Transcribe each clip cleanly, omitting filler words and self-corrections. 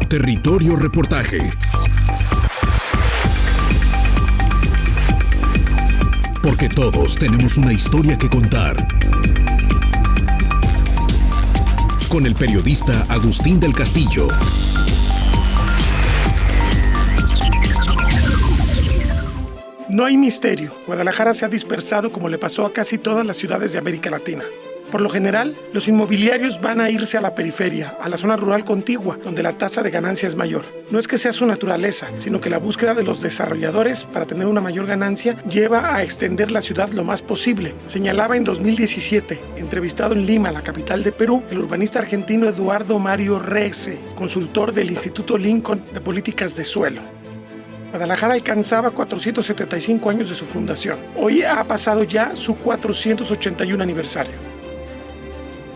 Territorio Reportaje. Porque todos tenemos una historia que contar. Con el periodista Agustín del Castillo. No hay misterio. Guadalajara se ha dispersado como le pasó a casi todas las ciudades de América Latina. Por lo general, los inmobiliarios van a irse a la periferia, a la zona rural contigua, donde la tasa de ganancia es mayor. No es que sea su naturaleza, sino que la búsqueda de los desarrolladores para tener una mayor ganancia lleva a extender la ciudad lo más posible. Señalaba en 2017, entrevistado en Lima, la capital de Perú, el urbanista argentino Eduardo Mario Rece, consultor del Instituto Lincoln de Políticas de Suelo. Guadalajara alcanzaba 475 años de su fundación. Hoy ha pasado ya su 481 aniversario.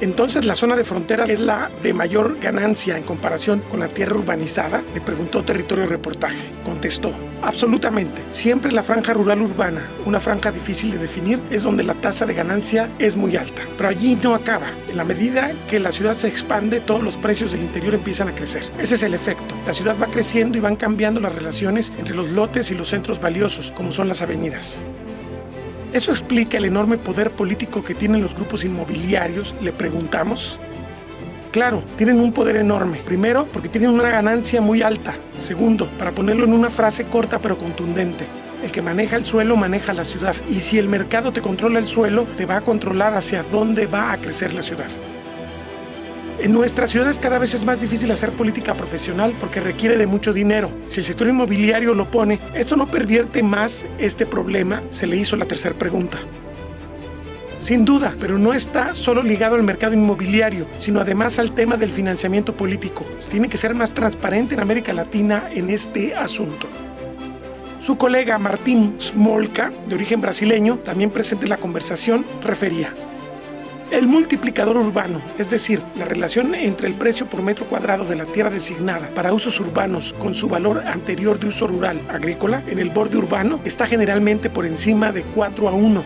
Entonces, ¿la zona de frontera es la de mayor ganancia en comparación con la tierra urbanizada? Le preguntó Territorio Reportaje. Contestó, absolutamente. Siempre la franja rural urbana, una franja difícil de definir, es donde la tasa de ganancia es muy alta. Pero allí no acaba. En la medida que la ciudad se expande, todos los precios del interior empiezan a crecer. Ese es el efecto. La ciudad va creciendo y van cambiando las relaciones entre los lotes y los centros valiosos, como son las avenidas. ¿Eso explica el enorme poder político que tienen los grupos inmobiliarios?, le preguntamos. Claro, tienen un poder enorme. Primero, porque tienen una ganancia muy alta. Segundo, para ponerlo en una frase corta pero contundente, el que maneja el suelo maneja la ciudad. Y si el mercado te controla el suelo, te va a controlar hacia dónde va a crecer la ciudad. En nuestras ciudades cada vez es más difícil hacer política profesional porque requiere de mucho dinero. Si el sector inmobiliario lo pone, ¿esto no pervierte más este problema?, se le hizo la tercera pregunta. Sin duda, pero no está solo ligado al mercado inmobiliario, sino además al tema del financiamiento político. Se tiene que ser más transparente en América Latina en este asunto. Su colega Martín Smolka, de origen brasileño, también presente en la conversación, refería: el multiplicador urbano, es decir, la relación entre el precio por metro cuadrado de la tierra designada para usos urbanos con su valor anterior de uso rural agrícola en el borde urbano, está generalmente por encima de 4:1.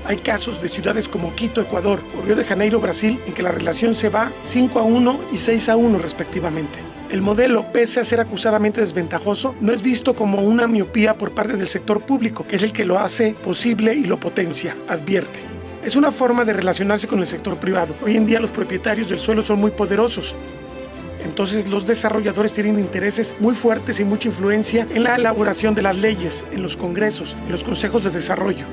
Hay casos de ciudades como Quito, Ecuador, o Río de Janeiro, Brasil, en que la relación se va 5:1 y 6:1 respectivamente. El modelo, pese a ser acusadamente desventajoso, no es visto como una miopía por parte del sector público, que es el que lo hace posible y lo potencia, advierte. Es una forma de relacionarse con el sector privado. Hoy en día los propietarios del suelo son muy poderosos. Entonces los desarrolladores tienen intereses muy fuertes y mucha influencia en la elaboración de las leyes, en los congresos, en los consejos de desarrollo.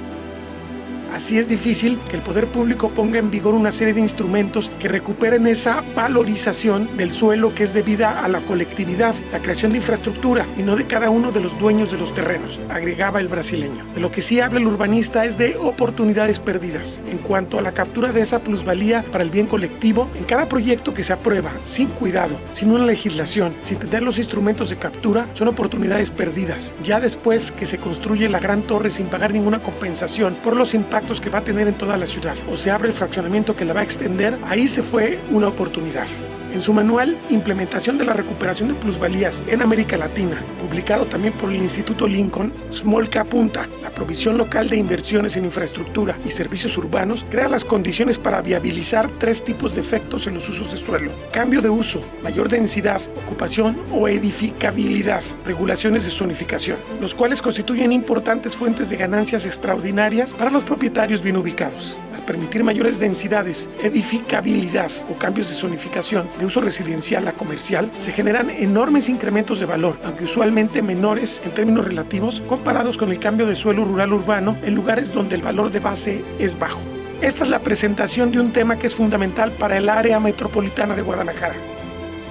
Así es difícil que el poder público ponga en vigor una serie de instrumentos que recuperen esa valorización del suelo que es debida a la colectividad, la creación de infraestructura y no de cada uno de los dueños de los terrenos, agregaba el brasileño. De lo que sí habla el urbanista es de oportunidades perdidas. En cuanto a la captura de esa plusvalía para el bien colectivo, en cada proyecto que se aprueba, sin cuidado, sin una legislación, sin tener los instrumentos de captura, son oportunidades perdidas. Ya después que se construye la gran torre sin pagar ninguna compensación por los impactos que va a tener en toda la ciudad, o se abre el fraccionamiento que la va a extender, ahí se fue una oportunidad. En su manual Implementación de la recuperación de plusvalías en América Latina, publicado también por el Instituto Lincoln, Smolka apunta: la provisión local de inversiones en infraestructura y servicios urbanos crea las condiciones para viabilizar 3 tipos de efectos en los usos de suelo: cambio de uso, mayor densidad, ocupación o edificabilidad, regulaciones de zonificación, los cuales constituyen importantes fuentes de ganancias extraordinarias para los propietarios bien ubicados. Permitir mayores densidades, edificabilidad o cambios de zonificación de uso residencial a comercial, se generan enormes incrementos de valor, aunque usualmente menores en términos relativos comparados con el cambio de suelo rural urbano en lugares donde el valor de base es bajo. Esta es la presentación de un tema que es fundamental para el área metropolitana de Guadalajara.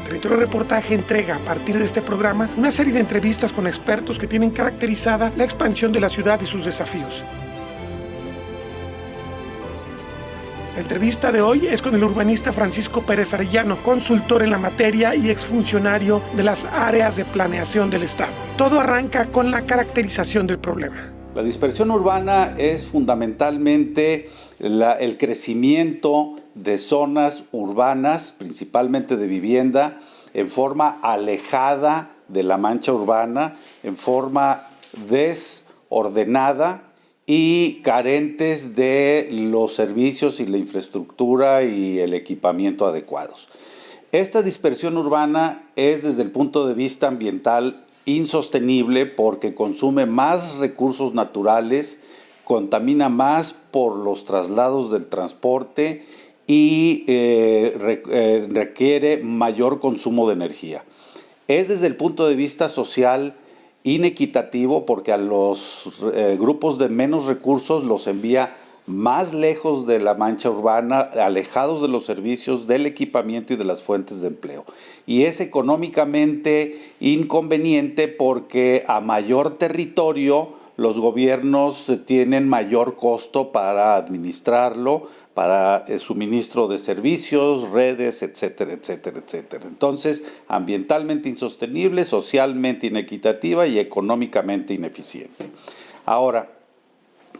Territorio Reportaje entrega, a partir de este programa, una serie de entrevistas con expertos que tienen caracterizada la expansión de la ciudad y sus desafíos. La entrevista de hoy es con el urbanista Francisco Pérez Arellano, consultor en la materia y exfuncionario de las áreas de planeación del Estado. Todo arranca con la caracterización del problema. La dispersión urbana es fundamentalmente el crecimiento de zonas urbanas, principalmente de vivienda, en forma alejada de la mancha urbana, en forma desordenada y carentes de los servicios y la infraestructura y el equipamiento adecuados. Esta dispersión urbana es, desde el punto de vista ambiental, insostenible porque consume más recursos naturales, contamina más por los traslados del transporte y requiere mayor consumo de energía. Es, desde el punto de vista social, inequitativo porque a los grupos de menos recursos los envía más lejos de la mancha urbana, alejados de los servicios, del equipamiento y de las fuentes de empleo. Y es económicamente inconveniente porque a mayor territorio los gobiernos tienen mayor costo para administrarlo, para el suministro de servicios, redes, etcétera, etcétera, etcétera. Entonces, ambientalmente insostenible, socialmente inequitativa y económicamente ineficiente. Ahora,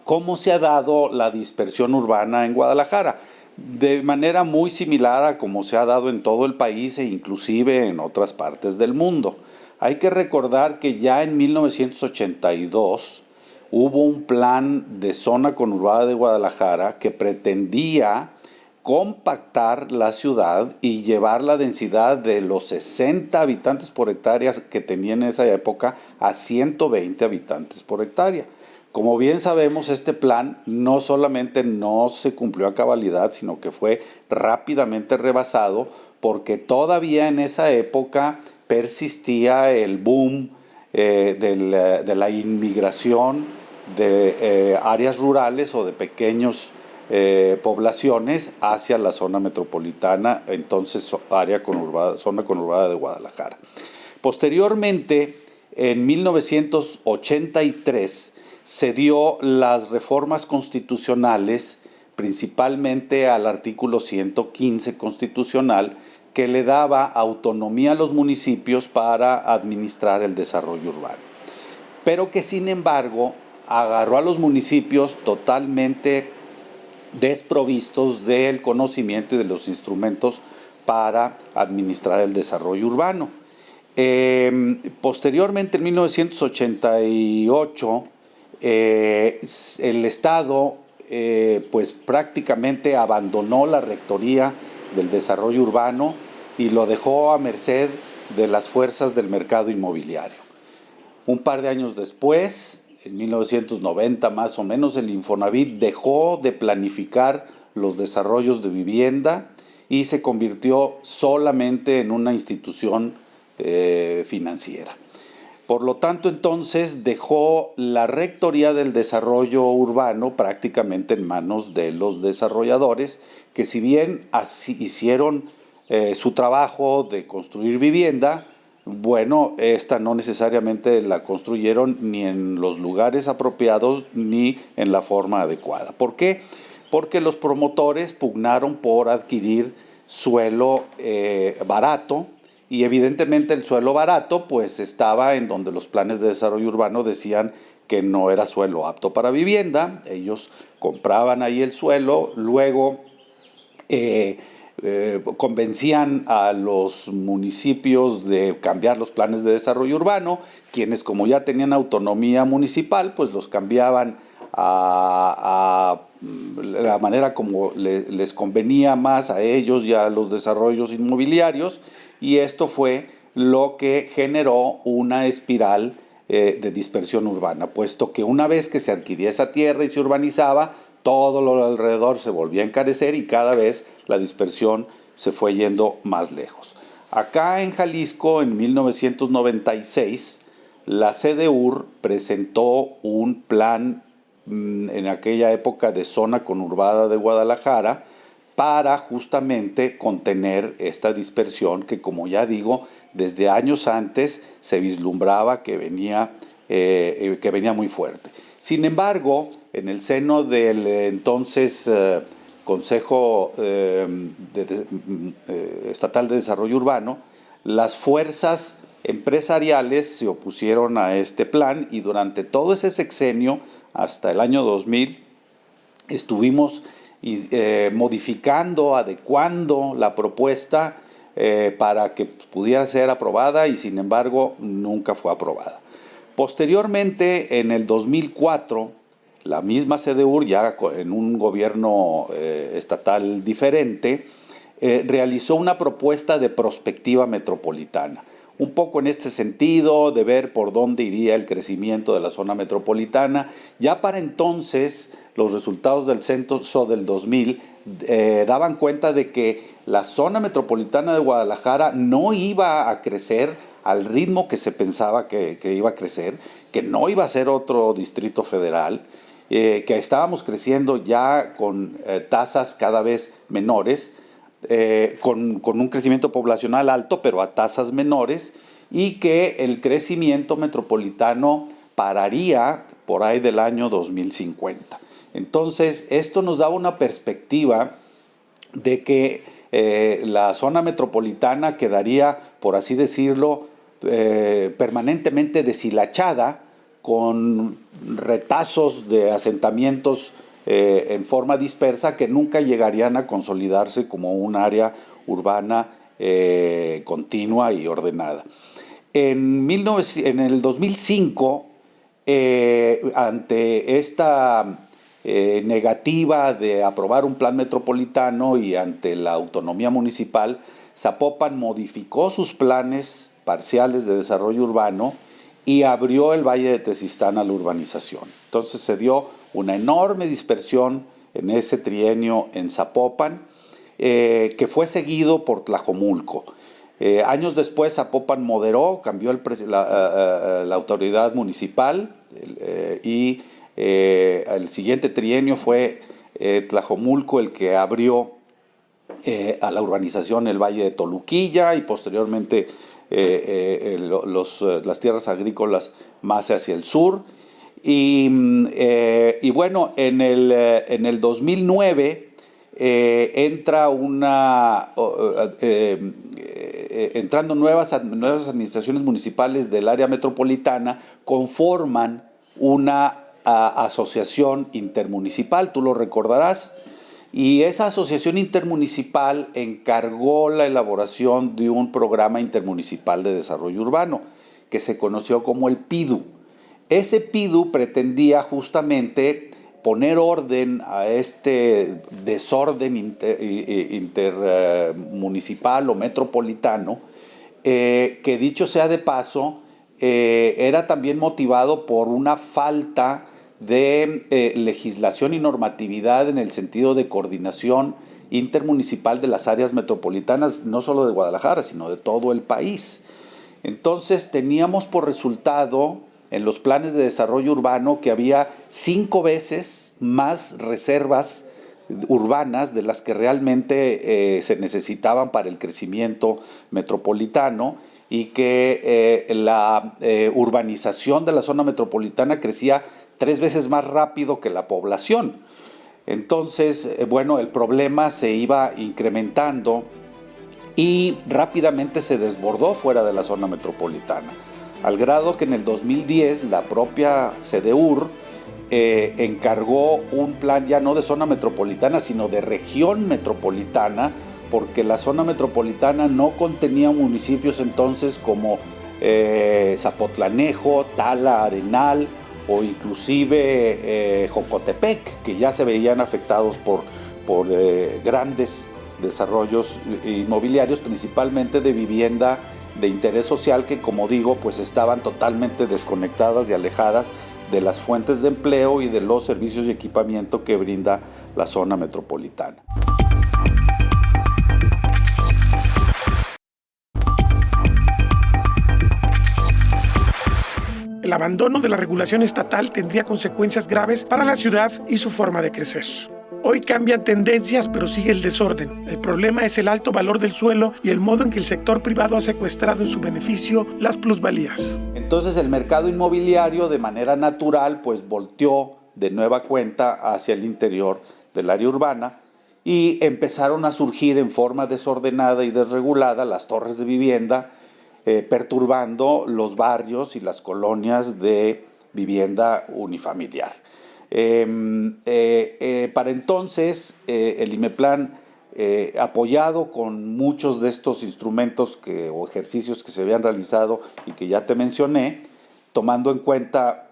¿cómo se ha dado la dispersión urbana en Guadalajara? De manera muy similar a como se ha dado en todo el país e inclusive en otras partes del mundo. Hay que recordar que ya en 1982 hubo un plan de zona conurbada de Guadalajara que pretendía compactar la ciudad y llevar la densidad de los 60 habitantes por hectárea que tenía en esa época a 120 habitantes por hectárea. Como bien sabemos, este plan no solamente no se cumplió a cabalidad, sino que fue rápidamente rebasado porque todavía en esa época persistía el boom de la inmigración de áreas rurales o de pequeños poblaciones hacia la zona metropolitana, entonces zona conurbada de Guadalajara. Posteriormente, en 1983, se dio las reformas constitucionales, principalmente al artículo 115 constitucional, que le daba autonomía a los municipios para administrar el desarrollo urbano. Pero que, sin embargo, agarró a los municipios totalmente desprovistos del conocimiento y de los instrumentos para administrar el desarrollo urbano. Posteriormente, en 1988, el Estado pues prácticamente abandonó la rectoría del desarrollo urbano y lo dejó a merced de las fuerzas del mercado inmobiliario. Un par de años después, en 1990 más o menos, el Infonavit dejó de planificar los desarrollos de vivienda y se convirtió solamente en una institución financiera. Por lo tanto, entonces dejó la rectoría del desarrollo urbano prácticamente en manos de los desarrolladores, que si bien así hicieron su trabajo de construir vivienda, bueno, esta no necesariamente la construyeron ni en los lugares apropiados ni en la forma adecuada. ¿Por qué? Porque los promotores pugnaron por adquirir suelo barato, y evidentemente el suelo barato pues estaba en donde los planes de desarrollo urbano decían que no era suelo apto para vivienda. Ellos compraban ahí el suelo, luego convencían a los municipios de cambiar los planes de desarrollo urbano, quienes, como ya tenían autonomía municipal, pues los cambiaban a la manera como les convenía más a ellos y a los desarrollos inmobiliarios, y esto fue lo que generó una espiral de dispersión urbana, puesto que una vez que se adquiría esa tierra y se urbanizaba, todo lo alrededor se volvía a encarecer y cada vez la dispersión se fue yendo más lejos. Acá en Jalisco, en 1996, la CDUR presentó un plan en aquella época de zona conurbada de Guadalajara para justamente contener esta dispersión que, como ya digo, desde años antes se vislumbraba que venía muy fuerte. Sin embargo, en el seno del entonces Consejo Estatal de Desarrollo Urbano, las fuerzas empresariales se opusieron a este plan y durante todo ese sexenio, hasta el año 2000, estuvimos modificando, adecuando la propuesta para que pudiera ser aprobada y sin embargo nunca fue aprobada. Posteriormente, en el 2004, la misma CDUR, ya en un gobierno estatal diferente, realizó una propuesta de prospectiva metropolitana. Un poco en este sentido, de ver por dónde iría el crecimiento de la zona metropolitana. Ya para entonces, los resultados del censo del 2000 daban cuenta de que la zona metropolitana de Guadalajara no iba a crecer al ritmo que se pensaba que iba a crecer, que no iba a ser otro distrito federal, que estábamos creciendo ya con tasas cada vez menores, con un crecimiento poblacional alto, pero a tasas menores, y que el crecimiento metropolitano pararía por ahí del año 2050. Entonces, esto nos da una perspectiva de que la zona metropolitana quedaría, por así decirlo, permanentemente deshilachada, con retazos de asentamientos en forma dispersa que nunca llegarían a consolidarse como un área urbana continua y ordenada. En el 2005, ante esta negativa de aprobar un plan metropolitano y ante la autonomía municipal, Zapopan modificó sus planes parciales de desarrollo urbano y abrió el Valle de Tezistán a la urbanización. Entonces se dio una enorme dispersión en ese trienio en Zapopan, que fue seguido por Tlajomulco. Años después Zapopan moderó, cambió la autoridad municipal y el siguiente trienio fue Tlajomulco el que abrió a la urbanización el Valle de Toluquilla y posteriormente las tierras agrícolas más hacia el sur. Y bueno, en el 2009 entrando nuevas administraciones municipales del área metropolitana, conforman una asociación intermunicipal, tú lo recordarás, y esa asociación intermunicipal encargó la elaboración de un programa intermunicipal de desarrollo urbano, que se conoció como el PIDU. Ese PIDU pretendía justamente poner orden a este desorden intermunicipal o metropolitano, que dicho sea de paso, era también motivado por una falta de legislación y normatividad en el sentido de coordinación intermunicipal de las áreas metropolitanas, no solo de Guadalajara, sino de todo el país. Entonces teníamos por resultado en los planes de desarrollo urbano que había 5 veces más reservas urbanas de las que realmente se necesitaban para el crecimiento metropolitano, y que la urbanización de la zona metropolitana crecía 3 veces más rápido que la población. Entonces, bueno, el problema se iba incrementando y rápidamente se desbordó fuera de la zona metropolitana, al grado que en el 2010 la propia CDUR encargó un plan ya no de zona metropolitana, sino de región metropolitana, porque la zona metropolitana no contenía municipios entonces como Zapotlanejo, Tala, Arenal o inclusive Jocotepec, que ya se veían afectados por grandes desarrollos inmobiliarios, principalmente de vivienda de interés social, que, como digo, pues estaban totalmente desconectadas y alejadas de las fuentes de empleo y de los servicios y equipamiento que brinda la zona metropolitana. El abandono de la regulación estatal tendría consecuencias graves para la ciudad y su forma de crecer. Hoy cambian tendencias, pero sigue el desorden. El problema es el alto valor del suelo y el modo en que el sector privado ha secuestrado en su beneficio las plusvalías. Entonces el mercado inmobiliario, de manera natural, pues volteó de nueva cuenta hacia el interior del área urbana y empezaron a surgir en forma desordenada y desregulada las torres de vivienda, perturbando los barrios y las colonias de vivienda unifamiliar. Para entonces, el IMEPLAN, apoyado con muchos de estos instrumentos o ejercicios que se habían realizado y que ya te mencioné, tomando en cuenta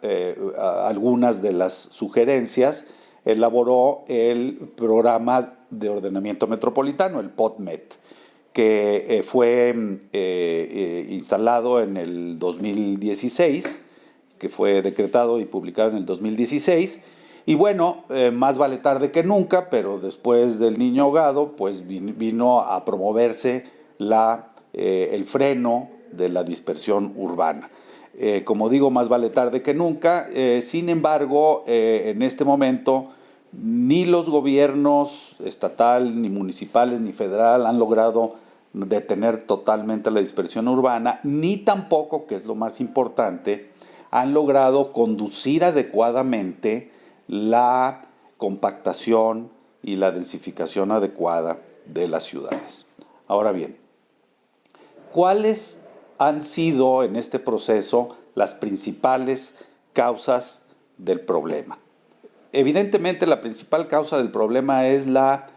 algunas de las sugerencias, elaboró el programa de Ordenamiento Metropolitano, el POTMET, que fue instalado en el 2016, que fue decretado y publicado en el 2016. Y bueno, más vale tarde que nunca, pero después del niño ahogado, pues vino a promoverse el freno de la dispersión urbana. Como digo, más vale tarde que nunca. Sin embargo, en este momento, ni los gobiernos estatal, ni municipales, ni federal han logrado detener totalmente la dispersión urbana, ni tampoco, que es lo más importante, han logrado conducir adecuadamente la compactación y la densificación adecuada de las ciudades. Ahora bien, ¿cuáles han sido en este proceso las principales causas del problema? Evidentemente, la principal causa del problema es la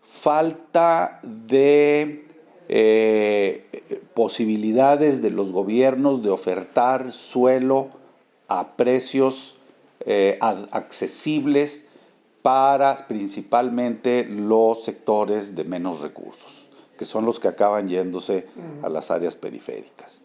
falta de posibilidades de los gobiernos de ofertar suelo a precios accesibles para principalmente los sectores de menos recursos, que son los que acaban yéndose a las áreas periféricas.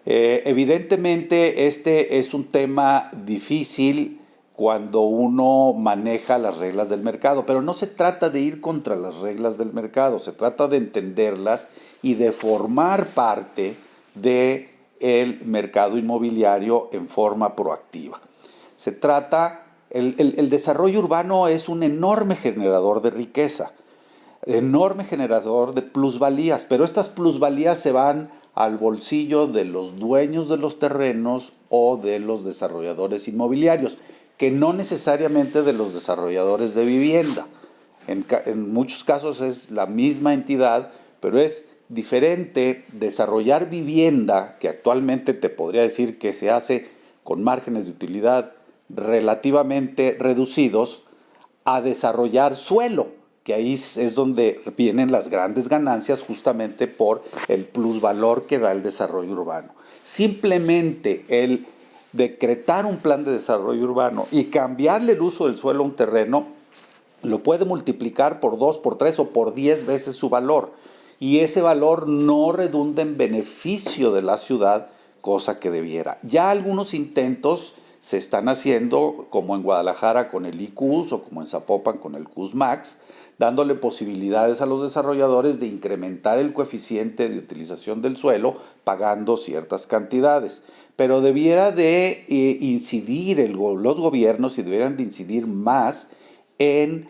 Evidentemente, este es un tema difícil cuando uno maneja las reglas del mercado, pero no se trata de ir contra las reglas del mercado, se trata de entenderlas y de formar parte del mercado inmobiliario en forma proactiva. Se trata, el desarrollo urbano es un enorme generador de riqueza, enorme generador de plusvalías, pero estas plusvalías se van al bolsillo de los dueños de los terrenos o de los desarrolladores inmobiliarios, que no necesariamente de los desarrolladores de vivienda. En muchos casos es la misma entidad, pero es diferente desarrollar vivienda, que actualmente te podría decir que se hace con márgenes de utilidad relativamente reducidos, a desarrollar suelo, que ahí es donde vienen las grandes ganancias justamente por el plusvalor que da el desarrollo urbano. Simplemente el decretar un plan de desarrollo urbano y cambiarle el uso del suelo a un terreno lo puede multiplicar por 2, por 3 o por 10 veces su valor. Y ese valor no redunda en beneficio de la ciudad, cosa que debiera. Ya algunos intentos se están haciendo, como en Guadalajara con el ICUS o como en Zapopan con el CUSMAX, dándole posibilidades a los desarrolladores de incrementar el coeficiente de utilización del suelo pagando ciertas cantidades. Pero debiera de incidir los gobiernos y debieran de incidir más en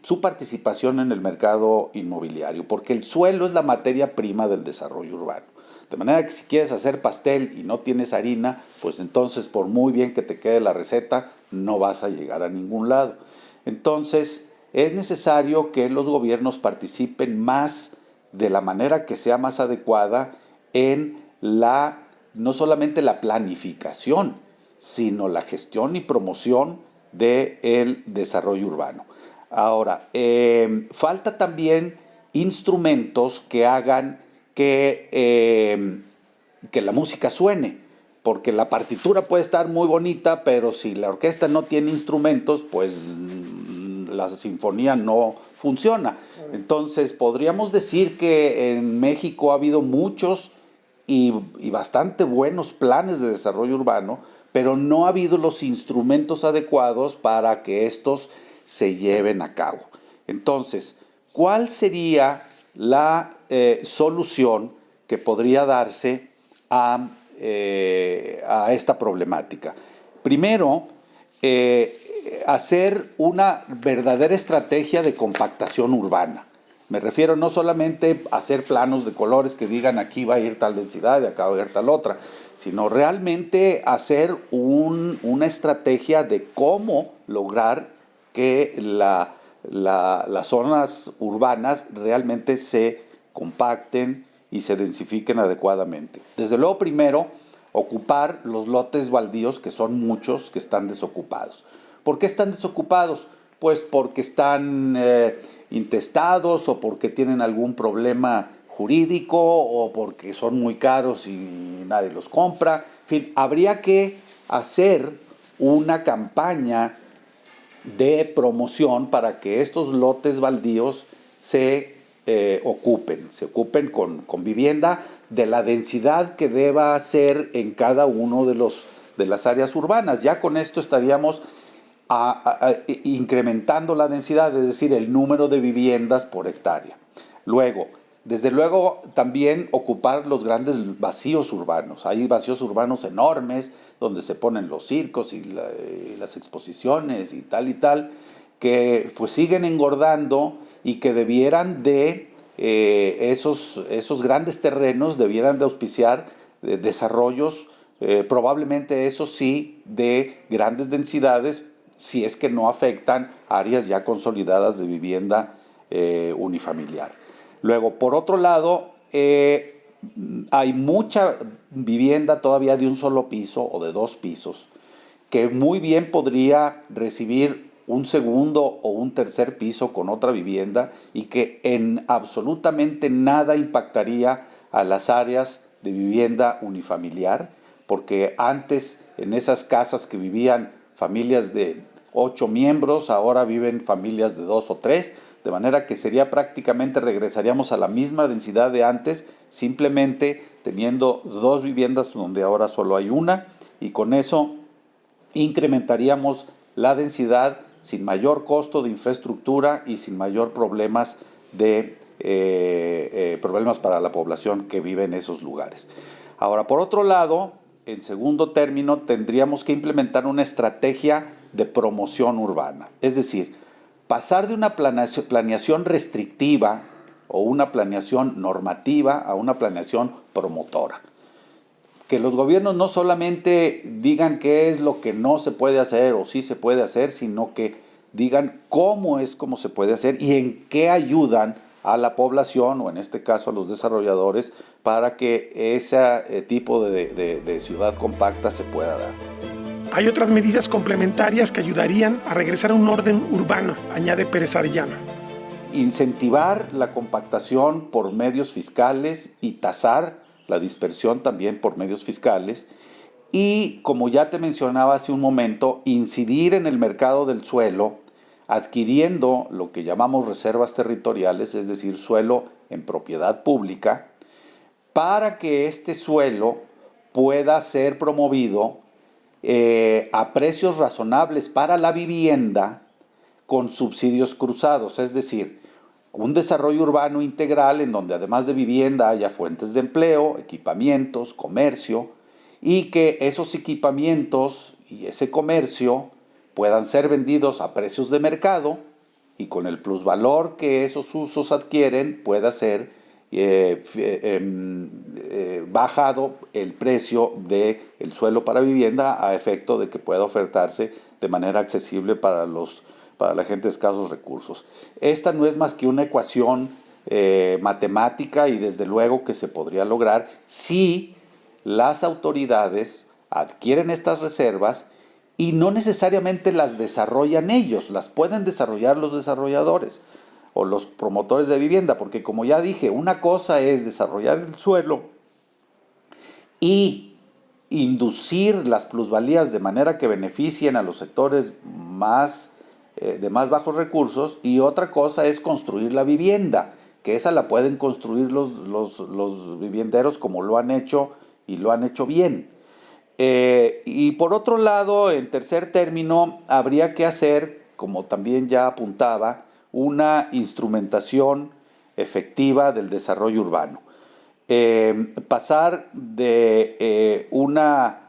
su participación en el mercado inmobiliario, porque el suelo es la materia prima del desarrollo urbano. De manera que si quieres hacer pastel y no tienes harina, pues entonces por muy bien que te quede la receta, no vas a llegar a ningún lado. Entonces es necesario que los gobiernos participen más de la manera que sea más adecuada en no solamente la planificación, sino la gestión y promoción del desarrollo urbano. Ahora, falta también instrumentos que hagan que la música suene, porque la partitura puede estar muy bonita, pero si la orquesta no tiene instrumentos, pues la sinfonía no funciona. Entonces, podríamos decir que en México ha habido muchos y bastante buenos planes de desarrollo urbano, pero no ha habido los instrumentos adecuados para que estos se lleven a cabo. Entonces, ¿cuál sería la solución que podría darse a esta problemática? Primero, hacer una verdadera estrategia de compactación urbana. Me refiero no solamente a hacer planos de colores que digan aquí va a ir tal densidad y acá va a ir tal otra, sino realmente hacer una estrategia de cómo lograr que las zonas urbanas realmente se compacten y se densifiquen adecuadamente. Desde luego, primero, ocupar los lotes baldíos, que son muchos, que están desocupados. ¿Por qué están desocupados? Pues porque están intestados o porque tienen algún problema jurídico o porque son muy caros y nadie los compra. En fin, habría que hacer una campaña de promoción para que estos lotes baldíos se ocupen con vivienda de la densidad que deba ser en cada uno de las áreas urbanas. Ya con esto estaríamos incrementando la densidad, es decir, el número de viviendas por hectárea. Luego, desde luego, también ocupar los grandes vacíos urbanos. Hay vacíos urbanos enormes donde se ponen los circos y las exposiciones y tal, que pues siguen engordando y que debieran de, esos grandes terrenos debieran de auspiciar desarrollos, probablemente eso sí, de grandes densidades, si es que no afectan áreas ya consolidadas de vivienda unifamiliar. Luego, por otro lado, hay mucha vivienda todavía de un solo piso o de 2 pisos que muy bien podría recibir un segundo o un tercer piso con otra vivienda y que en absolutamente nada impactaría a las áreas de vivienda unifamiliar, porque antes en esas casas que vivían familias de 8 miembros, ahora viven familias de 2 o 3, de manera que regresaríamos a la misma densidad de antes, simplemente teniendo 2 viviendas donde ahora solo hay una, y con eso incrementaríamos la densidad sin mayor costo de infraestructura y sin mayor problemas para la población que vive en esos lugares. Ahora, por otro lado, en segundo término, tendríamos que implementar una estrategia de promoción urbana, es decir, pasar de una planeación restrictiva o una planeación normativa a una planeación promotora. Que los gobiernos no solamente digan qué es lo que no se puede hacer o sí se puede hacer, sino que digan cómo se puede hacer y en qué ayudan a la población, o en este caso a los desarrolladores, para que ese tipo de ciudad compacta se pueda dar. Hay otras medidas complementarias que ayudarían a regresar a un orden urbano, añade Pérez Arellano. Incentivar la compactación por medios fiscales y tasar la dispersión también por medios fiscales. Y, como ya te mencionaba hace un momento, incidir en el mercado del suelo, adquiriendo lo que llamamos reservas territoriales, es decir, suelo en propiedad pública, para que este suelo pueda ser promovido a precios razonables para la vivienda con subsidios cruzados, es decir, un desarrollo urbano integral en donde además de vivienda haya fuentes de empleo, equipamientos, comercio, y que esos equipamientos y ese comercio puedan ser vendidos a precios de mercado y con el plusvalor que esos usos adquieren pueda ser bajado el precio del suelo para vivienda a efecto de que pueda ofertarse de manera accesible para la gente de escasos recursos. Esta no es más que una ecuación matemática y desde luego que se podría lograr si las autoridades adquieren estas reservas y no necesariamente las desarrollan ellos, las pueden desarrollar los desarrolladores o los promotores de vivienda, porque como ya dije, una cosa es desarrollar el suelo y inducir las plusvalías de manera que beneficien a los sectores de más bajos recursos, y otra cosa es construir la vivienda, que esa la pueden construir los vivienderos como lo han hecho y lo han hecho bien. Y por otro lado, en tercer término, habría que hacer, como también ya apuntaba, una instrumentación efectiva del desarrollo urbano. Pasar de una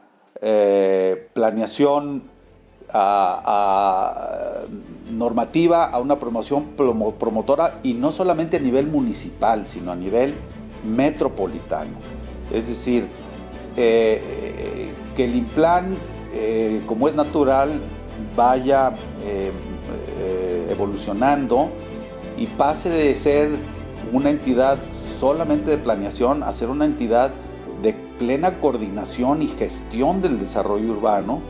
planeación normativa a una promoción promotora, y no solamente a nivel municipal, sino a nivel metropolitano. Es decir, que el INPLAN, como es natural, vaya evolucionando y pase de ser una entidad solamente de planeación a ser una entidad de plena coordinación y gestión del desarrollo urbano,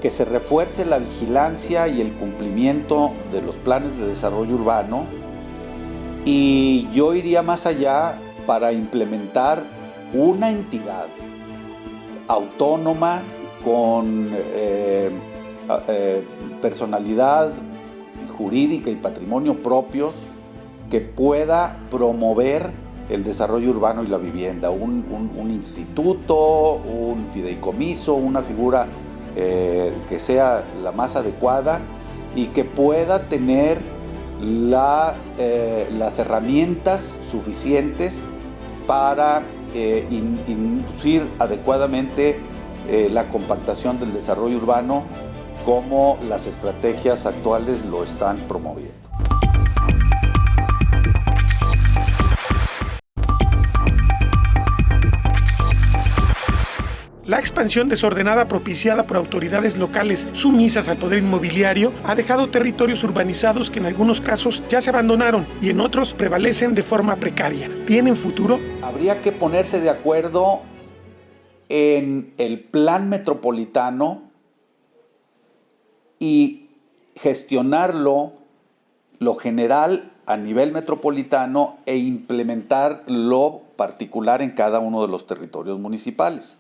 que se refuerce la vigilancia y el cumplimiento de los planes de desarrollo urbano, y yo iría más allá para implementar una entidad autónoma con personalidad jurídica y patrimonio propios que pueda promover el desarrollo urbano y la vivienda, un instituto, un fideicomiso, una figura que sea la más adecuada y que pueda tener las herramientas suficientes para inducir adecuadamente la compactación del desarrollo urbano como las estrategias actuales lo están promoviendo. La expansión desordenada propiciada por autoridades locales sumisas al poder inmobiliario ha dejado territorios urbanizados que en algunos casos ya se abandonaron y en otros prevalecen de forma precaria. ¿Tienen futuro? Habría que ponerse de acuerdo en el plan metropolitano y gestionarlo, lo general a nivel metropolitano, e implementar lo particular en cada uno de los territorios municipales.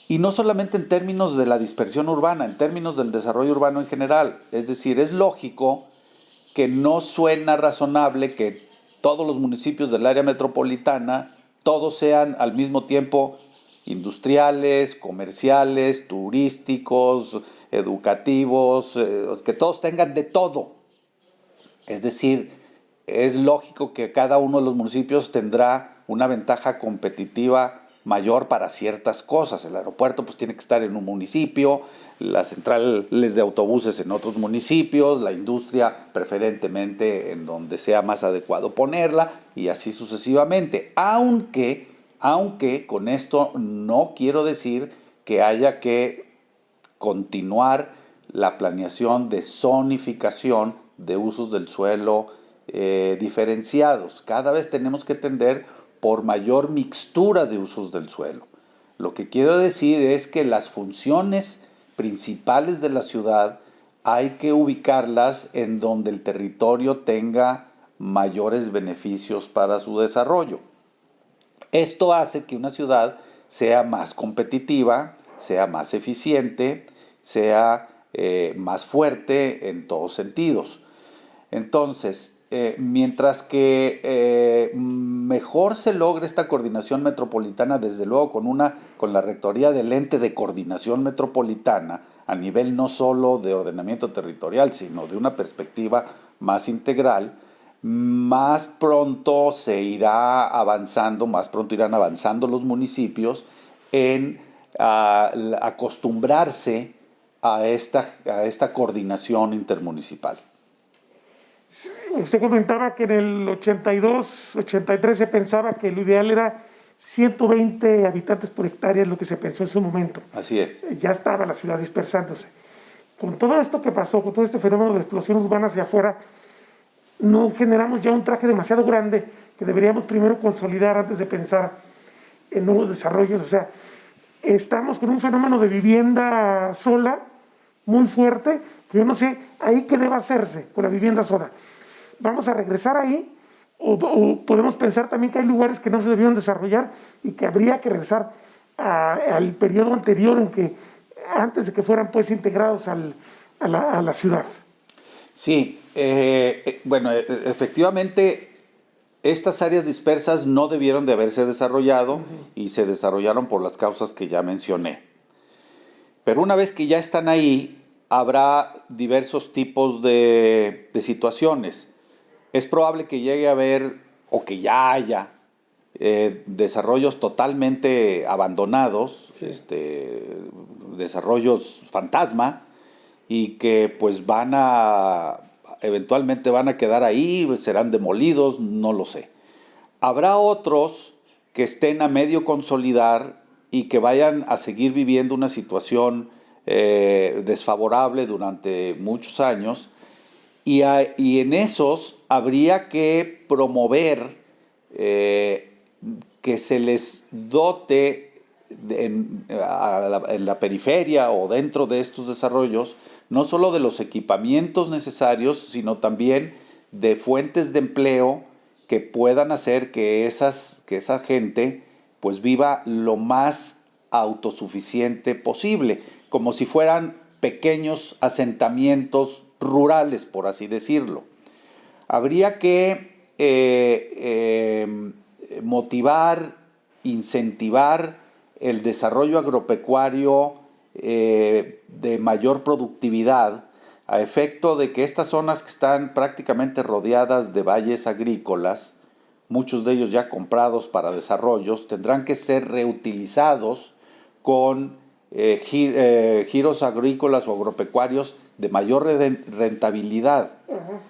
Y no solamente en términos de la dispersión urbana, en términos del desarrollo urbano en general. Es decir, es lógico que no suena razonable que todos los municipios del área metropolitana, todos sean al mismo tiempo industriales, comerciales, turísticos, educativos, que todos tengan de todo. Es decir, es lógico que cada uno de los municipios tendrá una ventaja competitiva mayor para ciertas cosas. El aeropuerto pues tiene que estar en un municipio, las centrales de autobuses en otros municipios, la industria preferentemente en donde sea más adecuado ponerla, y así sucesivamente. Aunque con esto no quiero decir que haya que continuar la planeación de zonificación de usos del suelo diferenciados. Cada vez tenemos que tender por mayor mixtura de usos del suelo. Lo que quiero decir es que las funciones principales de la ciudad hay que ubicarlas en donde el territorio tenga mayores beneficios para su desarrollo. Esto hace que una ciudad sea más competitiva, sea más eficiente, sea más fuerte en todos sentidos. Entonces, mientras que mejor se logre esta coordinación metropolitana, desde luego con la rectoría del ente de coordinación metropolitana, a nivel no solo de ordenamiento territorial, sino de una perspectiva más integral, más pronto irán avanzando los municipios en acostumbrarse a esta coordinación intermunicipal. Usted comentaba que en el 82, 83 se pensaba que lo ideal era 120 habitantes por hectárea, es lo que se pensó en su momento. Así es. Ya estaba la ciudad dispersándose. Con todo esto que pasó, con todo este fenómeno de explosión urbana hacia afuera, no generamos ya un traje demasiado grande que deberíamos primero consolidar antes de pensar en nuevos desarrollos. O sea, estamos con un fenómeno de vivienda sola muy fuerte, que yo no sé ahí qué debe hacerse con la vivienda sola. ¿Vamos a regresar ahí? O podemos pensar también que hay lugares que no se debieron desarrollar y que habría que regresar al periodo anterior, antes de que fueran pues integrados a la ciudad. Sí, bueno, efectivamente estas áreas dispersas no debieron de haberse desarrollado y se desarrollaron por las causas que ya mencioné. Pero una vez que ya están ahí, habrá diversos tipos de situaciones. Es probable que llegue a haber, o que ya haya, desarrollos totalmente abandonados, sí. Desarrollos fantasma, y que pues eventualmente van a quedar ahí, serán demolidos, no lo sé. Habrá otros que estén a medio consolidar y que vayan a seguir viviendo una situación desfavorable durante muchos años, y en esos habría que promover que se les dote en la periferia o dentro de estos desarrollos no solo de los equipamientos necesarios, sino también de fuentes de empleo que puedan hacer que esa gente pues viva lo más autosuficiente posible, como si fueran pequeños asentamientos rurales, por así decirlo. Habría que motivar, incentivar el desarrollo agropecuario de mayor productividad, a efecto de que estas zonas que están prácticamente rodeadas de valles agrícolas, muchos de ellos ya comprados para desarrollos, tendrán que ser reutilizados con giros agrícolas o agropecuarios de mayor rentabilidad. Uh-huh.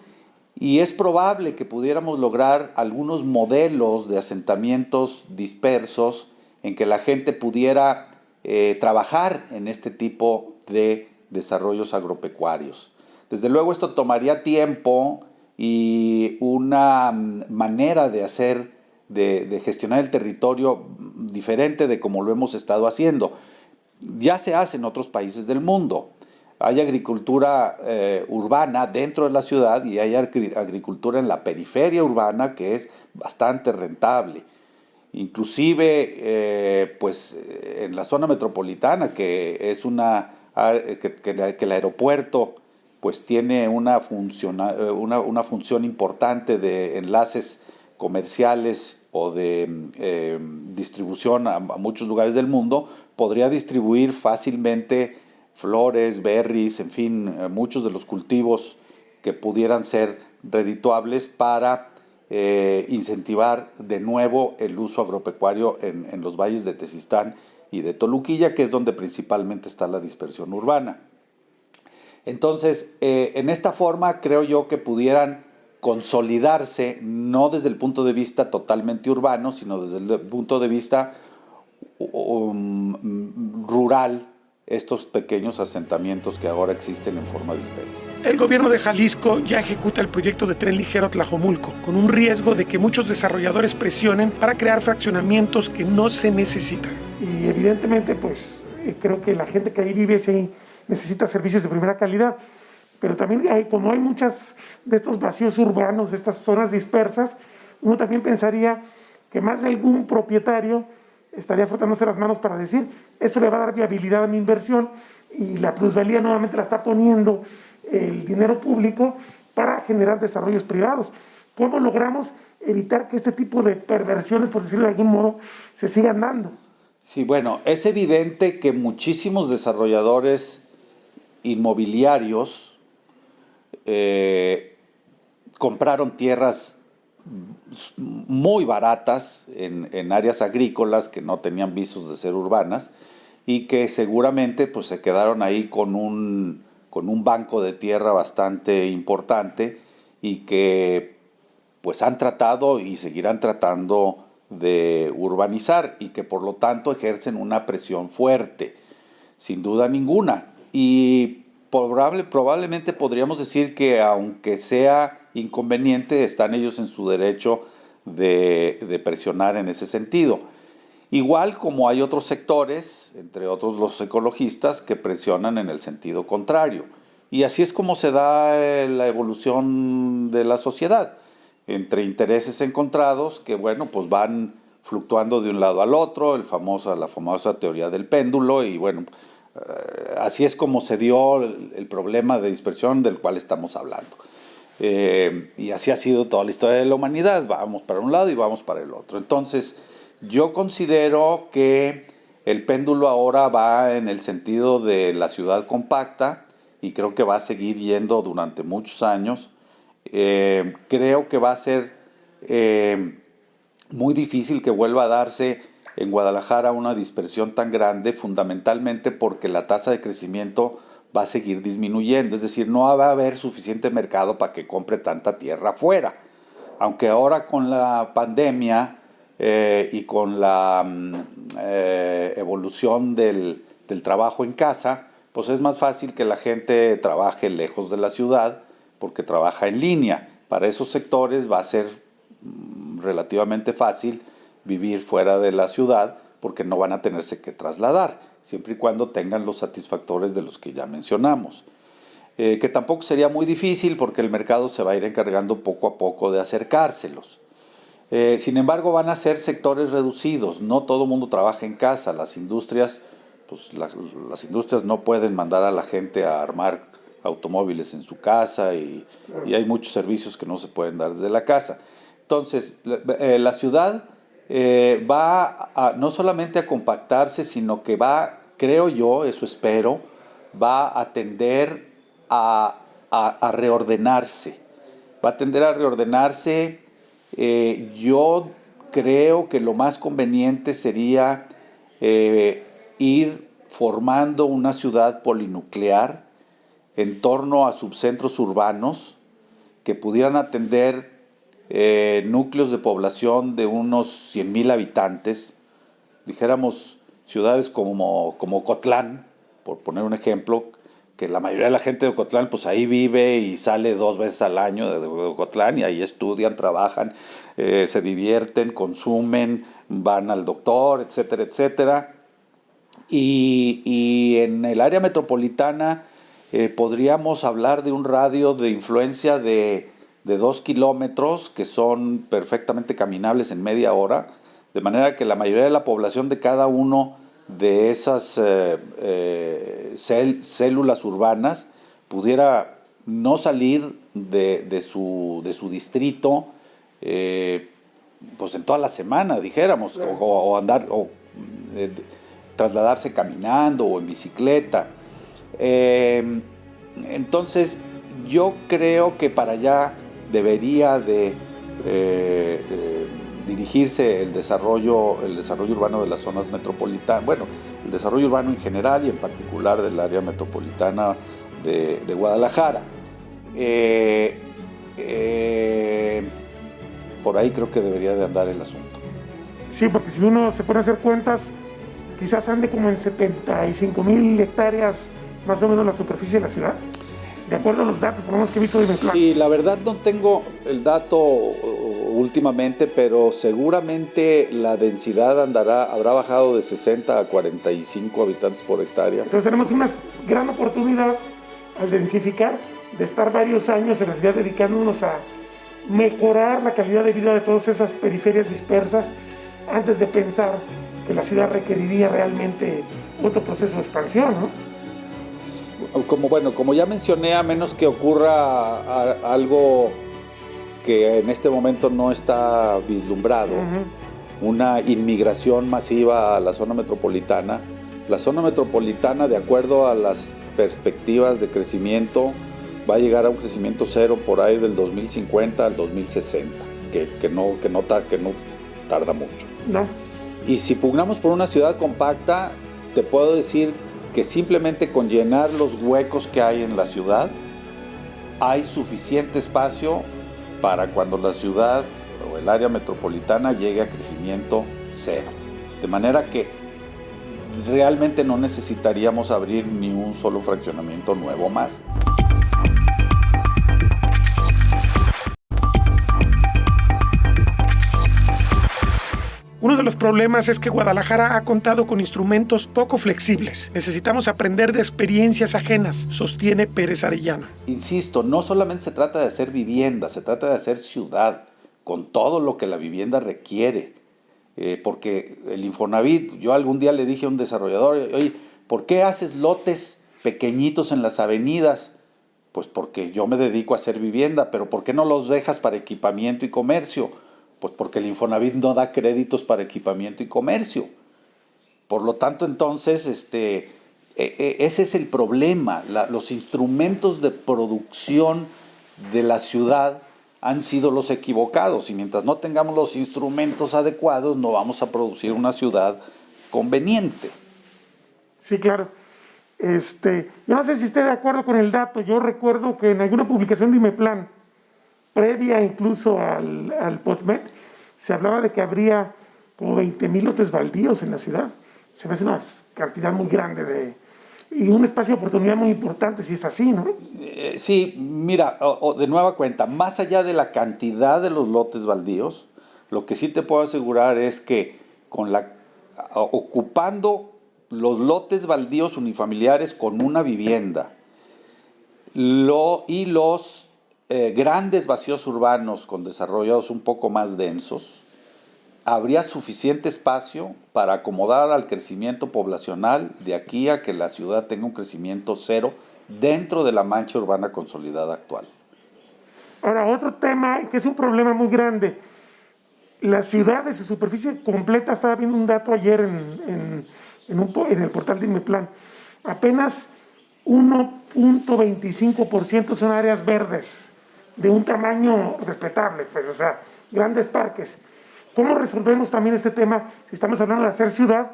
Y es probable que pudiéramos lograr algunos modelos de asentamientos dispersos en que la gente pudiera trabajar en este tipo de desarrollos agropecuarios. Desde luego esto tomaría tiempo y una manera de hacer, de gestionar el territorio diferente de como lo hemos estado haciendo. Ya se hace en otros países del mundo. Hay agricultura urbana dentro de la ciudad y hay agricultura en la periferia urbana que es bastante rentable. Inclusive pues en la zona metropolitana, que es que el aeropuerto pues tiene una función importante de enlaces comerciales o de distribución a muchos lugares del mundo, podría distribuir fácilmente flores, berries, en fin, muchos de los cultivos que pudieran ser redituables para incentivar de nuevo el uso agropecuario en los valles de Tezistán y de Toluquilla, que es donde principalmente está la dispersión urbana. Entonces, en esta forma creo yo que pudieran consolidarse, no desde el punto de vista totalmente urbano, sino desde el punto de vista rural, estos pequeños asentamientos que ahora existen en forma dispersa. El gobierno de Jalisco ya ejecuta el proyecto de tren ligero Tlajomulco, con un riesgo de que muchos desarrolladores presionen para crear fraccionamientos que no se necesitan. Y evidentemente, pues, creo que la gente que ahí vive sí necesita servicios de primera calidad, pero también como hay muchas de estos vacíos urbanos, de estas zonas dispersas, uno también pensaría que más de algún propietario estaría frotándose las manos para decir, eso le va a dar viabilidad a mi inversión y la plusvalía nuevamente la está poniendo el dinero público para generar desarrollos privados. ¿Cómo logramos evitar que este tipo de perversiones, por decirlo de algún modo, se sigan dando? Sí, bueno, es evidente que muchísimos desarrolladores inmobiliarios compraron tierras muy baratas en áreas agrícolas que no tenían visos de ser urbanas y que seguramente pues se quedaron ahí con un banco de tierra bastante importante y que pues han tratado y seguirán tratando de urbanizar y que por lo tanto ejercen una presión fuerte, sin duda ninguna. Y probablemente podríamos decir que aunque sea inconveniente, están ellos en su derecho de presionar en ese sentido. Igual como hay otros sectores, entre otros los ecologistas, que presionan en el sentido contrario. Y así es como se da la evolución de la sociedad, entre intereses encontrados que, bueno, pues van fluctuando de un lado al otro, la famosa teoría del péndulo, y bueno, así es como se dio el problema de dispersión del cual estamos hablando. Y así ha sido toda la historia de la humanidad, vamos para un lado y vamos para el otro. Entonces, yo considero que el péndulo ahora va en el sentido de la ciudad compacta y creo que va a seguir yendo durante muchos años. Creo que va a ser muy difícil que vuelva a darse en Guadalajara una dispersión tan grande, fundamentalmente porque la tasa de crecimiento va a seguir disminuyendo, es decir, no va a haber suficiente mercado para que compre tanta tierra afuera. Aunque ahora con la pandemia y con la evolución del trabajo en casa, pues es más fácil que la gente trabaje lejos de la ciudad porque trabaja en línea. Para esos sectores va a ser relativamente fácil vivir fuera de la ciudad porque no van a tenerse que trasladar, siempre y cuando tengan los satisfactores de los que ya mencionamos. Que tampoco sería muy difícil porque el mercado se va a ir encargando poco a poco de acercárselos. Sin embargo, van a ser sectores reducidos, no todo el mundo trabaja en casa, las industrias pues las industrias no pueden mandar a la gente a armar automóviles en su casa y hay muchos servicios que no se pueden dar desde la casa. Entonces, la ciudad va no solamente a compactarse, sino que va, creo yo, eso espero, va a tender a reordenarse. Va a tender a reordenarse. Yo creo que lo más conveniente sería ir formando una ciudad polinuclear en torno a subcentros urbanos que pudieran atender núcleos de población de unos 100,000 habitantes, dijéramos ciudades como Ocotlán, por poner un ejemplo, que la mayoría de la gente de Ocotlán pues ahí vive y sale 2 veces al año de Ocotlán y ahí estudian, trabajan, se divierten, consumen, van al doctor, etcétera, etcétera. Y en el área metropolitana podríamos hablar de un radio de influencia de 2 kilómetros que son perfectamente caminables en media hora, de manera que la mayoría de la población de cada uno de esas células urbanas pudiera no salir de su distrito pues en toda la semana, dijéramos, o andar o trasladarse caminando o en bicicleta. Entonces yo creo que para allá debería de dirigirse el desarrollo urbano de las zonas metropolitanas, bueno, el desarrollo urbano en general y en particular del área metropolitana de Guadalajara. Por ahí creo que debería de andar el asunto. Sí, porque si uno se pone a hacer cuentas, quizás ande como en 75,000 hectáreas más o menos la superficie de la ciudad, de acuerdo a los datos, por lo menos que he visto de Imeplan. Sí, la verdad no tengo el dato últimamente, pero seguramente la densidad habrá bajado de 60 a 45 habitantes por hectárea. Entonces tenemos una gran oportunidad al densificar de estar varios años en realidad dedicándonos a mejorar la calidad de vida de todas esas periferias dispersas antes de pensar que la ciudad requeriría realmente otro proceso de expansión, ¿no? Como ya mencioné, a menos que ocurra algo que en este momento no está vislumbrado, una inmigración masiva a la zona metropolitana. La zona metropolitana, de acuerdo a las perspectivas de crecimiento, va a llegar a un crecimiento cero por ahí del 2050 al 2060, que no tarda mucho. No. Y si pugnamos por una ciudad compacta, te puedo decir que simplemente con llenar los huecos que hay en la ciudad, hay suficiente espacio para cuando la ciudad o el área metropolitana llegue a crecimiento cero. De manera que realmente no necesitaríamos abrir ni un solo fraccionamiento nuevo más. Uno de los problemas es que Guadalajara ha contado con instrumentos poco flexibles. Necesitamos aprender de experiencias ajenas, sostiene Pérez Arellano. Insisto, no solamente se trata de hacer vivienda, se trata de hacer ciudad, con todo lo que la vivienda requiere. Porque el Infonavit, yo algún día le dije a un desarrollador, oye, ¿por qué haces lotes pequeñitos en las avenidas? Pues porque yo me dedico a hacer vivienda, pero ¿por qué no los dejas para equipamiento y comercio? Pues porque el Infonavit no da créditos para equipamiento y comercio. Por lo tanto, entonces, ese es el problema. Los instrumentos de producción de la ciudad han sido los equivocados. Y mientras no tengamos los instrumentos adecuados, no vamos a producir una ciudad conveniente. Sí, claro. Yo no sé si esté de acuerdo con el dato. Yo recuerdo que en alguna publicación de Imeplan, previa incluso al POTMET, se hablaba de que habría como 20,000 lotes baldíos en la ciudad. Se me hace una cantidad muy grande y un espacio de oportunidad muy importante si es así, ¿no? Sí, mira, de nueva cuenta, más allá de la cantidad de los lotes baldíos, lo que sí te puedo asegurar es que ocupando los lotes baldíos unifamiliares con una vivienda y los grandes vacíos urbanos con desarrollados un poco más densos, habría suficiente espacio para acomodar al crecimiento poblacional de aquí a que la ciudad tenga un crecimiento cero dentro de la mancha urbana consolidada actual. Ahora, otro tema que es un problema muy grande. La ciudad de su superficie completa, estaba viendo un dato ayer en el portal de Inmeplan, apenas 1.25% son áreas verdes de un tamaño respetable, pues, o sea, grandes parques. ¿Cómo resolvemos también este tema si estamos hablando de hacer ciudad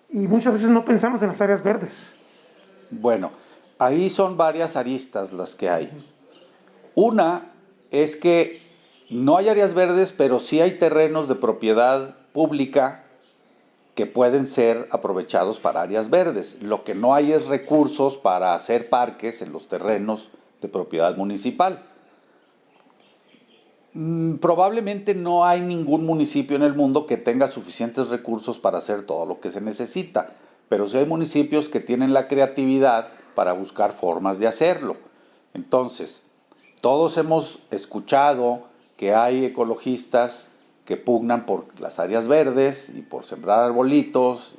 y muchas veces no pensamos en las áreas verdes? Bueno, ahí son varias aristas las que hay. Una es que no hay áreas verdes, pero sí hay terrenos de propiedad pública que pueden ser aprovechados para áreas verdes. Lo que no hay es recursos para hacer parques en los terrenos de propiedad municipal. Probablemente no hay ningún municipio en el mundo que tenga suficientes recursos para hacer todo lo que se necesita, pero sí hay municipios que tienen la creatividad para buscar formas de hacerlo. Entonces, todos hemos escuchado que hay ecologistas que pugnan por las áreas verdes y por sembrar arbolitos.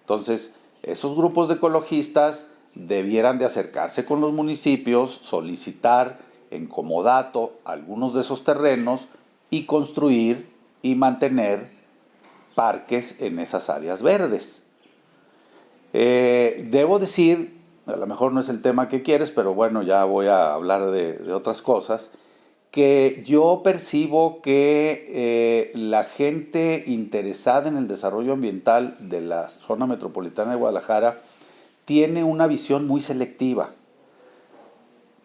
Entonces, esos grupos de ecologistas debieran de acercarse con los municipios, solicitar en comodato algunos de esos terrenos y construir y mantener parques en esas áreas verdes. Debo decir, a lo mejor no es el tema que quieres, pero bueno, ya voy a hablar de otras cosas, que yo percibo que la gente interesada en el desarrollo ambiental de la zona metropolitana de Guadalajara tiene una visión muy selectiva.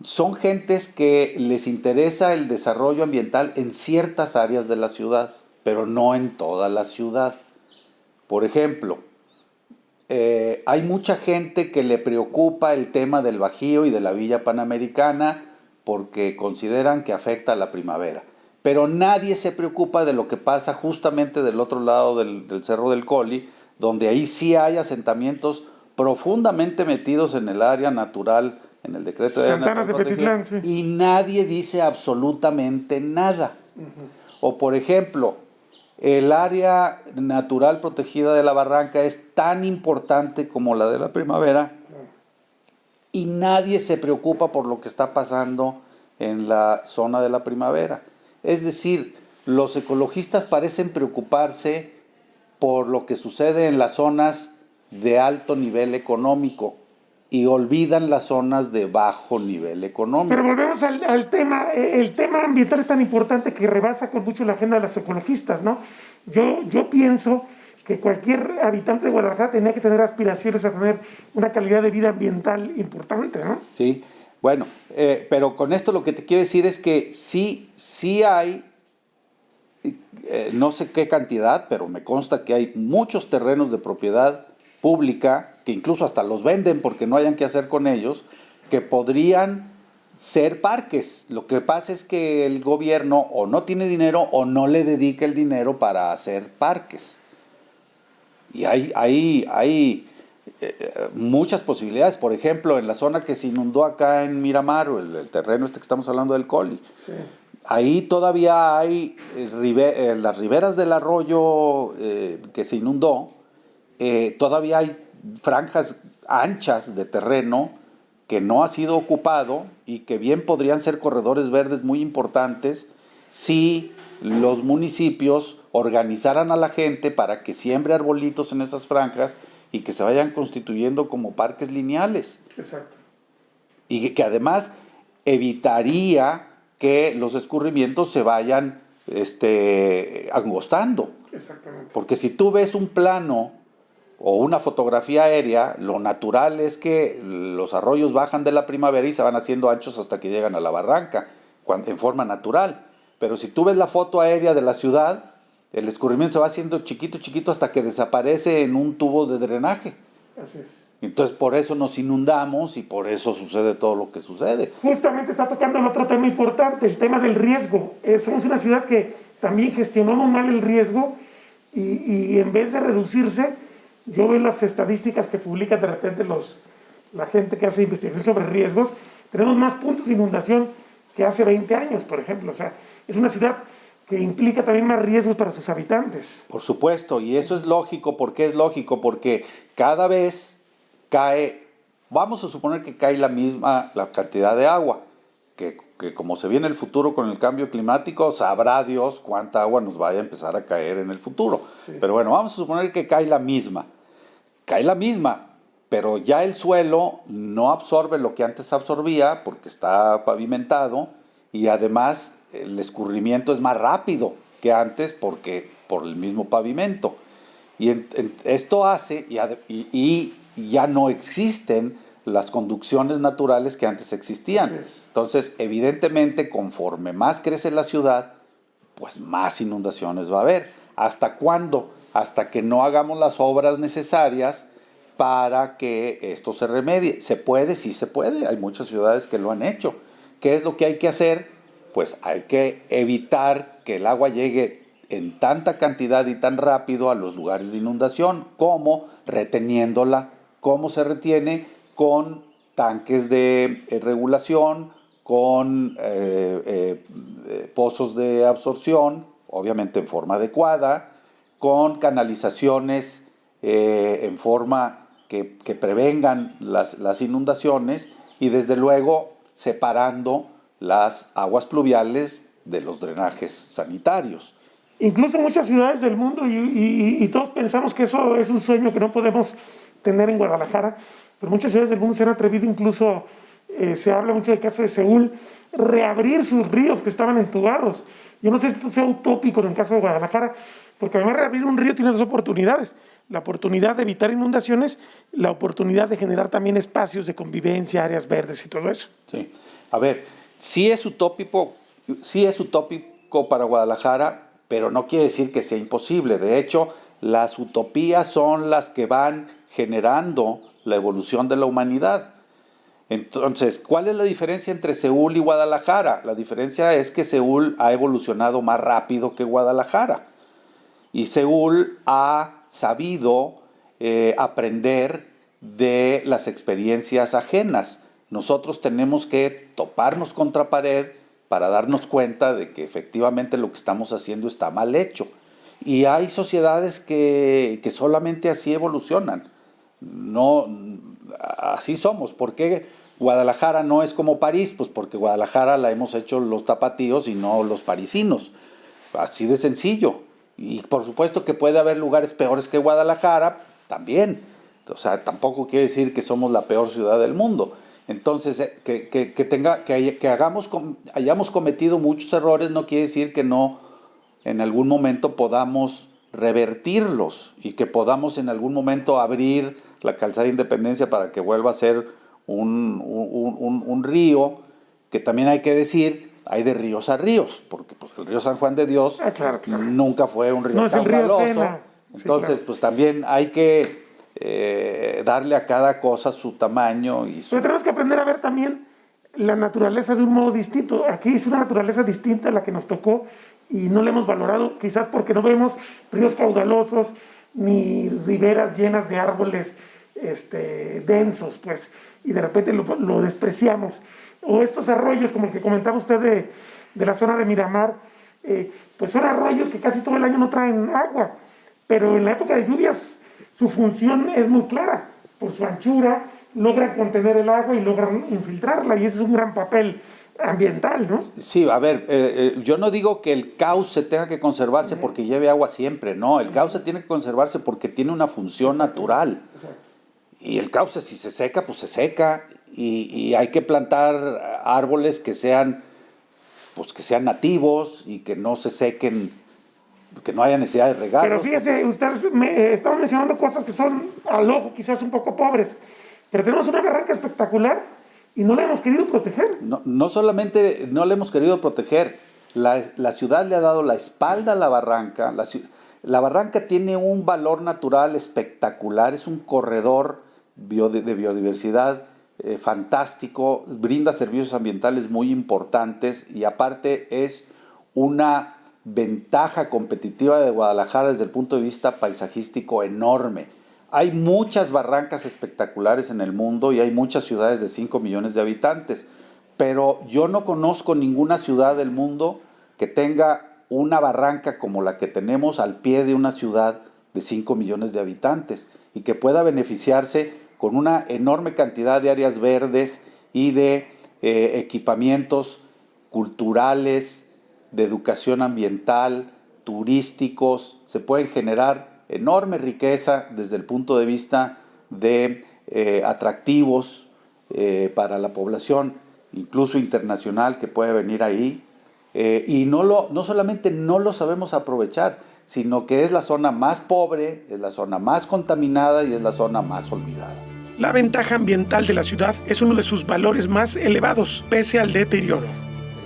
Son gentes que les interesa el desarrollo ambiental en ciertas áreas de la ciudad, pero no en toda la ciudad. Por ejemplo, hay mucha gente que le preocupa el tema del Bajío y de la Villa Panamericana porque consideran que afecta a la primavera. Pero nadie se preocupa de lo que pasa justamente del otro lado del Cerro del Coli, donde ahí sí hay asentamientos profundamente metidos en el área natural, en el decreto de área natural protegida, sí. Y nadie dice absolutamente nada. O por ejemplo, el área natural protegida de la Barranca es tan importante como la de la primavera y nadie se preocupa por lo que está pasando en la zona de la primavera. Es decir, los ecologistas parecen preocuparse por lo que sucede en las zonas de alto nivel económico y olvidan las zonas de bajo nivel económico. Pero volvemos al tema, el tema ambiental es tan importante que rebasa con mucho la agenda de los ecologistas, ¿no? Yo pienso que cualquier habitante de Guadalajara tenía que tener aspiraciones a tener una calidad de vida ambiental importante, ¿no? Sí, bueno, pero con esto lo que te quiero decir es que sí hay, no sé qué cantidad, pero me consta que hay muchos terrenos de propiedad pública, que incluso hasta los venden porque no hayan qué hacer con ellos, que podrían ser parques. Lo que pasa es que el gobierno o no tiene dinero o no le dedica el dinero para hacer parques. Y hay muchas posibilidades. Por ejemplo, en la zona que se inundó acá en Miramar, o el terreno este que estamos hablando del Coli, sí. Ahí todavía hay las riberas del arroyo que se inundó, todavía hay franjas anchas de terreno que no ha sido ocupado y que bien podrían ser corredores verdes muy importantes si los municipios organizaran a la gente para que siembre arbolitos en esas franjas y que se vayan constituyendo como parques lineales. Exacto. Y que además evitaría que los escurrimientos se vayan angostando. Exactamente. Porque si tú ves un plano o una fotografía aérea, lo natural es que los arroyos bajan de la primavera y se van haciendo anchos hasta que llegan a la barranca, en forma natural. Pero si tú ves la foto aérea de la ciudad, el escurrimiento se va haciendo chiquito, chiquito hasta que desaparece en un tubo de drenaje. Así es. Entonces por eso nos inundamos y por eso sucede todo lo que sucede. Justamente está tocando el otro tema importante, el tema del riesgo. Somos una ciudad que también gestionamos mal el riesgo y en vez de reducirse, yo veo las estadísticas que publican de repente la gente que hace investigación sobre riesgos, tenemos más puntos de inundación que hace 20 años, por ejemplo. O sea, es una ciudad que implica también más riesgos para sus habitantes. Por supuesto, y eso es lógico. ¿Por qué es lógico? Porque cada vez cae, vamos a suponer que cae la cantidad de agua, que como se viene el futuro con el cambio climático, sabrá Dios cuánta agua nos vaya a empezar a caer en el futuro. Sí. Pero bueno, vamos a suponer que cae la misma, pero ya el suelo no absorbe lo que antes absorbía porque está pavimentado, y además el escurrimiento es más rápido que antes por el mismo pavimento. Y esto hace, y ya no existen las conducciones naturales que antes existían. Entonces, evidentemente, conforme más crece la ciudad, pues más inundaciones va a haber. ¿Hasta cuándo? Hasta que no hagamos las obras necesarias para que esto se remedie. ¿Se puede? Sí se puede. Hay muchas ciudades que lo han hecho. ¿Qué es lo que hay que hacer? Pues hay que evitar que el agua llegue en tanta cantidad y tan rápido a los lugares de inundación, como reteniéndola. ¿Cómo se retiene? Con tanques de regulación, con pozos de absorción, obviamente en forma adecuada, con canalizaciones en forma que prevengan las inundaciones, y desde luego separando las aguas pluviales de los drenajes sanitarios. Incluso en muchas ciudades del mundo, y todos pensamos que eso es un sueño que no podemos tener en Guadalajara, pero muchas ciudades del mundo se han atrevido, incluso se habla mucho del caso de Seúl, reabrir sus ríos que estaban entubados. Yo no sé si esto sea utópico en el caso de Guadalajara, porque además reabrir un río tiene dos oportunidades: la oportunidad de evitar inundaciones, la oportunidad de generar también espacios de convivencia, áreas verdes y todo eso. Sí, a ver, sí es utópico para Guadalajara, pero no quiere decir que sea imposible. De hecho, las utopías son las que van generando la evolución de la humanidad. Entonces, ¿cuál es la diferencia entre Seúl y Guadalajara? La diferencia es que Seúl ha evolucionado más rápido que Guadalajara. Y Seúl ha sabido aprender de las experiencias ajenas. Nosotros tenemos que toparnos contra pared para darnos cuenta de que efectivamente lo que estamos haciendo está mal hecho. Y hay sociedades que solamente así evolucionan. No, así somos. ¿Por qué Guadalajara no es como París? Pues porque Guadalajara la hemos hecho los tapatíos y no los parisinos. Así de sencillo. Y por supuesto que puede haber lugares peores que Guadalajara también. O sea, tampoco quiere decir que somos la peor ciudad del mundo. Entonces, hayamos cometido muchos errores no quiere decir que no en algún momento podamos revertirlos, y que podamos en algún momento abrir la calzada de Independencia para que vuelva a ser un río, que también hay que decir, hay de ríos a ríos, porque pues, el río San Juan de Dios claro. nunca fue un río caudaloso. Entonces, pues también hay que darle a cada cosa su tamaño. Pero tenemos que aprender a ver también la naturaleza de un modo distinto. Aquí es una naturaleza distinta a la que nos tocó y no la hemos valorado, quizás porque no vemos ríos caudalosos ni riberas llenas de árboles densos, pues, y de repente lo despreciamos. O estos arroyos, como el que comentaba usted de la zona de Miramar, pues son arroyos que casi todo el año no traen agua, pero en la época de lluvias su función es muy clara. Por su anchura logran contener el agua y logran infiltrarla, y ese es un gran papel ambiental, ¿no? Sí, a ver, yo no digo que el cauce tenga que conservarse porque lleve agua siempre, no, el cauce tiene que conservarse porque tiene una función natural. Y el cauce, si se seca, pues se seca, y hay que plantar árboles que sean nativos y que no se sequen, que no haya necesidad de regarlos. Pero fíjese, ustedes estaban mencionando cosas que son al ojo quizás un poco pobres, pero tenemos una barranca espectacular y no la hemos querido proteger. No solamente no la hemos querido proteger, la ciudad le ha dado la espalda a la barranca. La barranca tiene un valor natural espectacular, es un corredor de biodiversidad fantástico, brinda servicios ambientales muy importantes, y aparte es una ventaja competitiva de Guadalajara desde el punto de vista paisajístico enorme. Hay muchas barrancas espectaculares en el mundo y hay muchas ciudades de 5 millones de habitantes, pero yo no conozco ninguna ciudad del mundo que tenga una barranca como la que tenemos al pie de una ciudad de 5 millones de habitantes y que pueda beneficiarse con una enorme cantidad de áreas verdes y de equipamientos culturales, de educación ambiental, turísticos. Se pueden generar enorme riqueza desde el punto de vista de atractivos para la población, incluso internacional, que puede venir ahí. Y no solamente no lo sabemos aprovechar, sino que es la zona más pobre, es la zona más contaminada y es la zona más olvidada. La ventaja ambiental de la ciudad es uno de sus valores más elevados, pese al deterioro.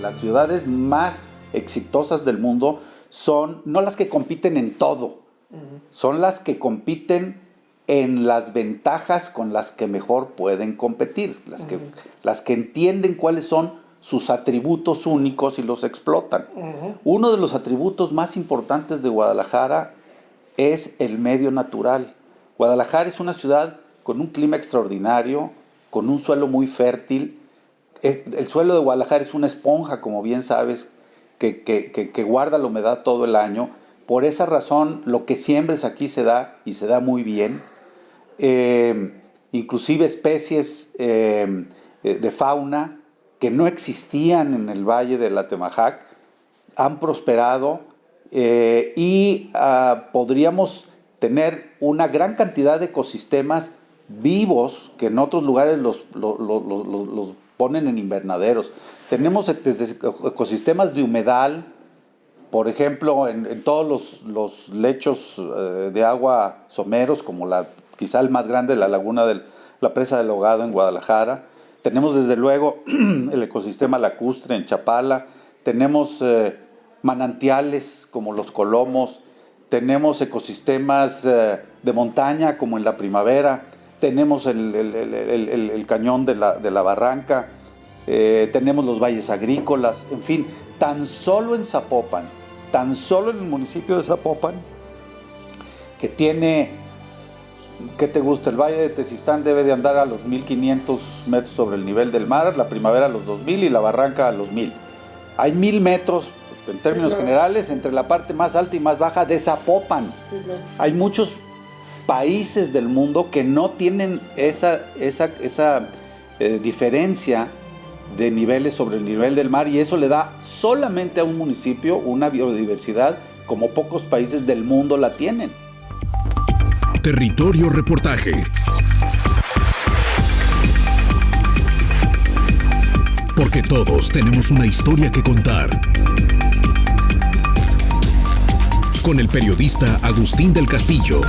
Las ciudades más exitosas del mundo son no las que compiten en todo, son las que compiten en las ventajas con las que mejor pueden competir, las que entienden cuáles son sus atributos únicos y los explotan. Uno de los atributos más importantes de Guadalajara es el medio natural. Guadalajara es una ciudad con un clima extraordinario, con un suelo muy fértil. El suelo de Guadalajara es una esponja, como bien sabes, que guarda la humedad todo el año. Por esa razón, lo que siembres aquí se da, y se da muy bien. Inclusive especies de fauna que no existían en el Valle de la Atemajac han prosperado y podríamos tener una gran cantidad de ecosistemas vivos que en otros lugares los ponen en invernaderos. Tenemos desde ecosistemas de humedal, por ejemplo, en todos los lechos de agua someros, como quizá el más grande, la laguna de la Presa del Ahogado en Guadalajara. Tenemos desde luego el ecosistema lacustre en Chapala, tenemos manantiales como los Colomos, tenemos ecosistemas de montaña como en la Primavera, tenemos el cañón de la Barranca, tenemos los valles agrícolas, en fin, tan solo en Zapopan, tan solo en el municipio de Zapopan, que tiene, ¿qué te gusta? El Valle de Tezistán debe de andar a los 1,500 metros sobre el nivel del mar, la Primavera a los 2,000 y la Barranca a los 1,000. Hay 1,000 metros, en términos generales, entre la parte más alta y más baja de Zapopan. Hay muchos países del mundo que no tienen esa diferencia de niveles sobre el nivel del mar, y eso le da solamente a un municipio una biodiversidad como pocos países del mundo la tienen. Territorio Reportaje. Porque todos tenemos una historia que contar. Con el periodista Agustín del Castillo.